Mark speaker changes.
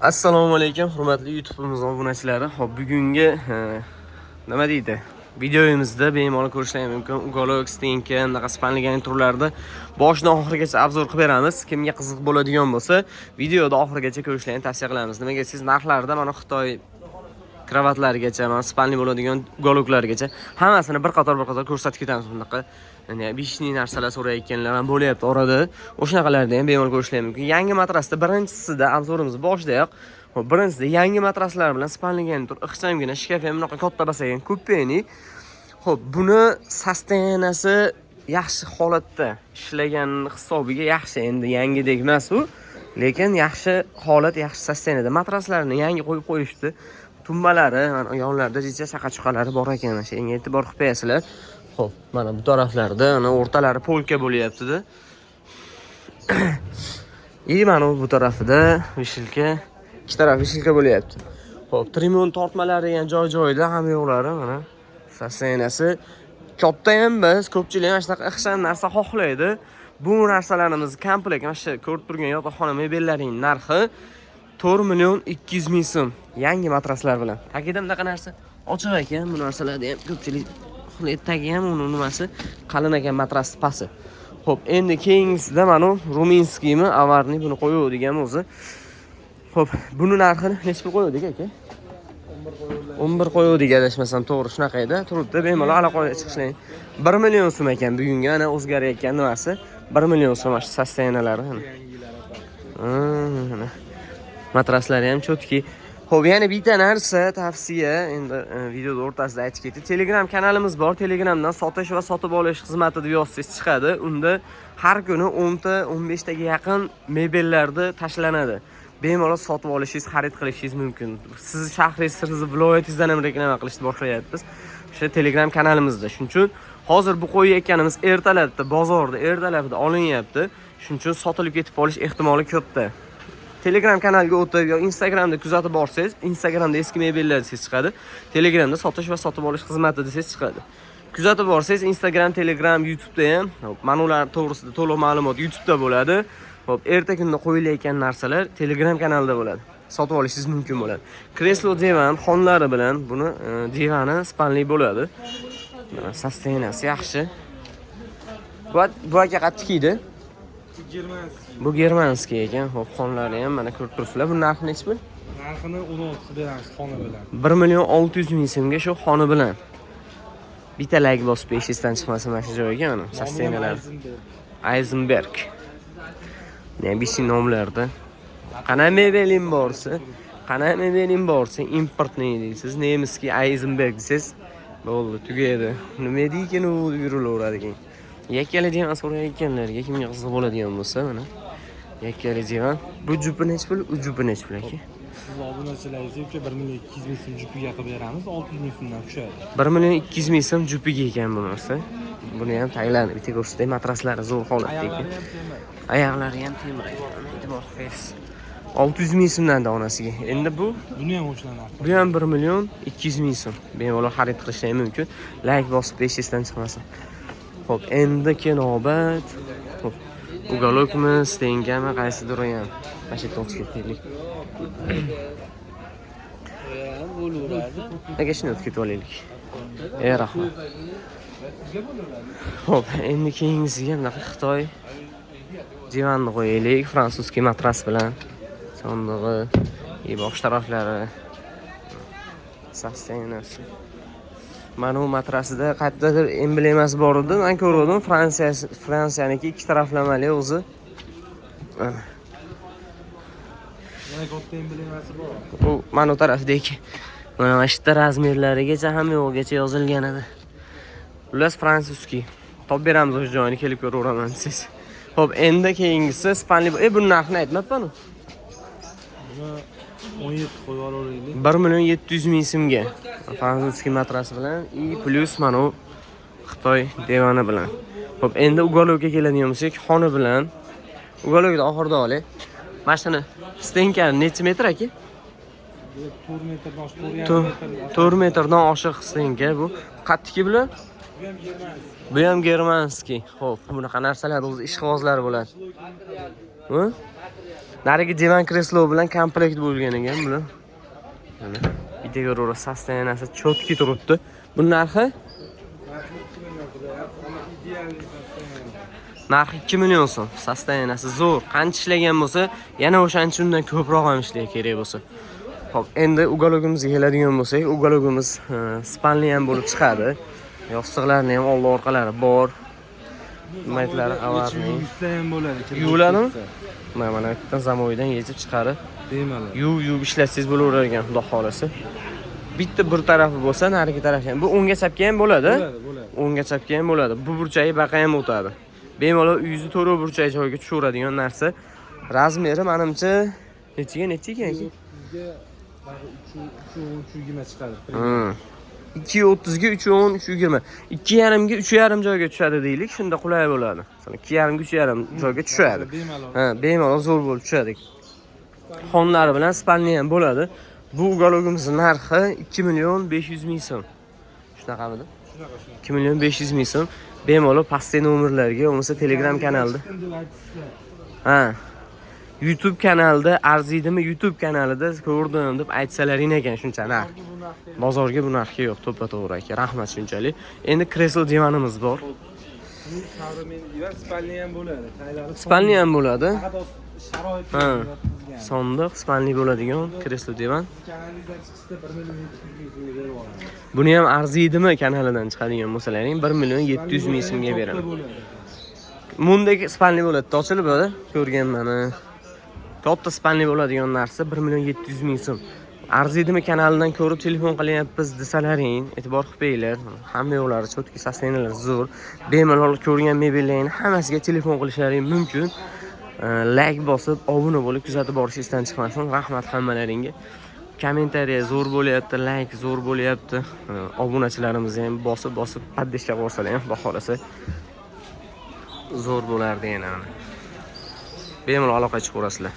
Speaker 1: Assalomu alaykum, hurmatli YouTube'imiz obunachilari. Xo'p, bugungi nima deydi? Videomizda bemalol ko'rishingiz mumkin. Ugolok, stenka, anaqa spanligan turlarida boshidan oxirigacha obzor qilib beramiz. Kimga qiziq bo'ladigan bo'lsa, videoda oxirigacha ko'rishlarini tavsiya qilamiz. Nimaga siz narxlarda mana Xitoy kravatlarigacha, mana spanli bo'ladigan ugoloklargacha hammasini bir qator ko'rsatib ketamiz. Bunaqa ya'ni bishni narsalar so'rayotganlar ham bo'lyapti orada. O'shanaqalarni ham bemalol ko'rishlaringiz mumkin. Yangi matrasda birinchisida obzorimiz boshidayoq, hop, birinchisida yangi matraslar bilan spanligan tur ixchamgina shkaf ham bunaqa katta basagan kupeni. Hop, buni sostenasi yaxshi holatda ishlagan hisobiga yaxshi, endi yangidek emas u, lekin yaxshi holat, yaxshi sostenada. Matraslarni yangi qo'yib qo'yishdi. Tumbalari, mana yonlarida jicha chaqachuqalari bor ekan. Shunga e'tibor qilib qo'yasizlar. Xo'p, mana bu taraflarda, mana o'rtalari polka bo'lyapti-da. Mana bu tarafida vishilka, ikki taraf vishilka bo'lyapti. Xo'p, trimon tortmalari ham joy-joyida, hamma yo'qlari mana sostenasi katta ham biz ko'pchilik mana shunaqa ixcham narsa xohlaydi. Bu narsalarimiz komplekt, mana shu ko'rib turgan yotoqxona mebellarining narxi 4.200.000 so'm. Yangi matraslar bilan. Tagida bunaqa narsa ochiq ekan, bu narsalarni ham ko'pchilik tagi ham uni nimasi qalin ekan, matras pasi. Xo'p, endi keyingisida mana ruminskiymi, avarniy buni qo'yuvdigan o'zi. Xo'p, buni narxini necha pul qo'yuvdik aka? 11 qo'yuvdik adashmasam, to'g'ri shunaqa edi. Turibdi, bemalol aloqaga chiqishlang. 1 million so'm ekan bugungi ana o'zgarayotgan nimasi. 1 million so'm shu sostenalari. Matraslari ham chotki. Xo'p, yana bitta narsa tavsiya, endi videoda o'rtasida aytib ketdi. Telegram kanalimiz bor. Telegramdan sotish va sotib olish xizmati deb yozsangiz chiqadi. Unda har kuni 10 ta 15 taga yaqin mebellarni tashlanadi. Bemalol sotib olishingiz, xarid qilishingiz mumkin. Siz shahringiz, siz viloyatingizdan ham reklama qilishni boshlayapmiz. O'sha Telegram kanalimizda. Shuning uchun hozir bu qo'yayotganimiz ertalabda bozorda, ertalabda olinyapti. Shuning uchun sotilib ketib qolish ehtimoli katta. Telegram kanalga o'tib yo Instagramda kuzatib borsangiz, Instagramda eski mebellar desangiz chiqadi. Telegramda sotish va sotib olish xizmati desangiz chiqadi. Kuzatib borsangiz Instagram, Telegram, YouTube'da ham, mana ular to'g'risida to'liq ma'lumot YouTube'da bo'ladi. Hop, erta kunda qo'yilayotgan narsalar Telegram kanalida bo'ladi. Sotib olishingiz mumkin bo'ladi. Kreslo divan xonlari bilan buni divani spanli bo'ladi. Sostenasi yaxshi. Bu aka qattiq edi. Bu germanskiy ekan. Xo'p, xonlari ham mana ko'rib turibsizlar. Bu narxi necha pul?
Speaker 2: Narxini 16 beramiz xona bilan.
Speaker 1: 1.600.000 so'mga shu xona bilan. Bitta like bosib eshikdan chiqmasa mana shu joyga mana sostenalar. Eisenberg. Ne bishi nomlarda. Qanday mebelim borsa, importni deysiz. Nemiski Eisenberg desiz. Bo'ldi, tugaydi. Nima deykin u yurilaveradi ekan. Yakkali divan so'rayotganlarga kimga qiziq bo'ladigan bo'lsa, mana yakkali divan. Bu jupi necha pul? U jupi necha pul aka?
Speaker 2: Siz obunachilaringizga 1.200.000 so'm jupiga qilib beramiz, 600.000 so'mdan tushadi.
Speaker 1: 1.200.000 so'm jupiga ekan bu narsa. Buni ham tayyorlanib bitta ko'rsatay, matraslari zo'r holatda ekan. Oyoqlari ham temir ekan. E'tibor qilasiz. 600.000 so'mdan donasiga. Endi
Speaker 2: buni ham o'shalar.
Speaker 1: Bu ham 1.200.000 so'm. Bemalol xarid qilishingiz mumkin. Like bosib eshikdan chiqmasin. Xo'p, endi kenobat. Xo'p, ugolokmi, stengami, qaysidir ham. Mana shu to'g'ri ketaylik. Nega shuni o'tib ketib olaylik. Rahmat. Xo'p, endi keyingisiga bunaqa Xitoy divanni qo'yaylik, fransuzskiy matras bilan. Sondig'i, bosh taraflari sostenasi. Mana bu matrasida qayerdadir emblemasi bor edi. Men ko'rdim, Fransiyaniki ikki taraflamali o'zi.
Speaker 2: Yana katta emblemasi bor.
Speaker 1: Bu mana bu tarafdagi mana shu razmerlarigacha ham yo'qgacha yozilgan edi. Ular fransuzskiy. Topib beramiz o'sha joyini kelib ko'raveraman siz. Xo'p, endi keyingisi spanli. Buni narxini aytmabman-ku.
Speaker 2: Buni 17 qo'yib olaylik.
Speaker 1: 1.700.000 so'mga. Fransuzskiy matras bilan i plus mana bu Xitoy devoni bilan. Xo'p, endi ugolokka keladigan bo'lsak, xona bilan ugolokda oxirida olay. Mashina stenka necha metr aka? 4 metrdan oshiq stenka bu. Qattiqi bilan? Bu ham germanskiy. Xo'p, bunaqa narsalar o'z ishqibozlari bo'ladi. Narigi divan kreslo bilan komplekt bo'lgan ekan bular. Mana videoga ko'ra sostoyaniyasi chotki turibdi. Bu narxi? Narxi 2 million so'm. Sostoyaniyasi zo'r. Qancha ishlagan bo'lsa, yana o'shancha undan ko'proq ham ishlashga kerak bo'lsa. Xo'p, endi ugalogimizga keladigan bo'lsak, ugalogimiz spanli ham bo'lib chiqadi. Yostiqlarni ham oldi orqalari bor. Maytlari avarni.
Speaker 2: ham bo'ladi.
Speaker 1: Yuviladimi? Mana bittadan zamovidan yechib chiqarib,
Speaker 2: Bemalol.
Speaker 1: yuvib ishlatsangiz bo'laverar ekan, xudo xolasa. Bitta bir tarafi bo'lsa, narigi tarafi ham. Bu o'ngga chapga ham bo'ladi.
Speaker 2: Bo'ladi.
Speaker 1: O'ngga chapga ham bo'ladi. Bu burchagi baqa ham o'tadi. Bemalol uyingizni to'g'ri burchagi joyiga tushaveradigan narsa. Razmeri menimcha nechiga ekan?
Speaker 2: 320 chiqadi.
Speaker 1: 2.30 ga 3.10 3.20. 2.5 ga 3.5 joyga tushadi deylik, shunda qulay bo'ladi. Masalan, 2.5 ga 3.5 joyga tushadi. Bemalol zo'r bo'lib tushadi. Xonlari bilan spanli ham bo'ladi. Bu ugalogimizning narxi 2 million 500 ming so'm. Shunaqamidi? 2 million 500 ming so'm. Bemalol pastdagi nomerlarga, bo'lmasa Telegram kanalida. YouTube kanalida arziydimi, YouTube kanalida ko'rdim deb aytsalaring ekan shuncha narx. Bozorga bu narxga yo'q, to'ppa-to'g'ri aka. Rahmat shunchalik. Endi kreslo divanimiz bor.
Speaker 2: Divan spanli ham bo'ladi.
Speaker 1: Spanli ham bo'ladi.
Speaker 2: Sharoit
Speaker 1: Sondiq spanli bo'ladigan kreslo divan.
Speaker 2: kanalingizdan chiqishda 1 million 700 ming berib olamiz.
Speaker 1: Buni ham arziydimi kanalidan chiqadigan bo'lsalaring 1 million 700 ming so'mga beraman. Mundagi spanli bo'ladi, ochilib bo'ladi. Ko'rganman. Katta spanli bo'ladigan narsa 1 million 700 ming so'm. Arziydimi kanalidan ko'rib telefon qilyapmiz desalaring, e'tibor qilinglar. Hamma yo'llari chotki, sostenlar zo'r. Bemalol ko'rgan mebellarning hammasiga telefon qilishlaring mumkin. Like bosib, obuna bo'lib kuzatib borishingizdan chiqmasin. Rahmat hammalaringga. Kommentariya zo'r bo'lyapti, like zo'r bo'lyapti. Obunachilarimizni ham bosib paddishga qo'ysalar ham, xudo xolasa zo'r bo'lardi yana. Bemalol aloqa chiqaverasizlar.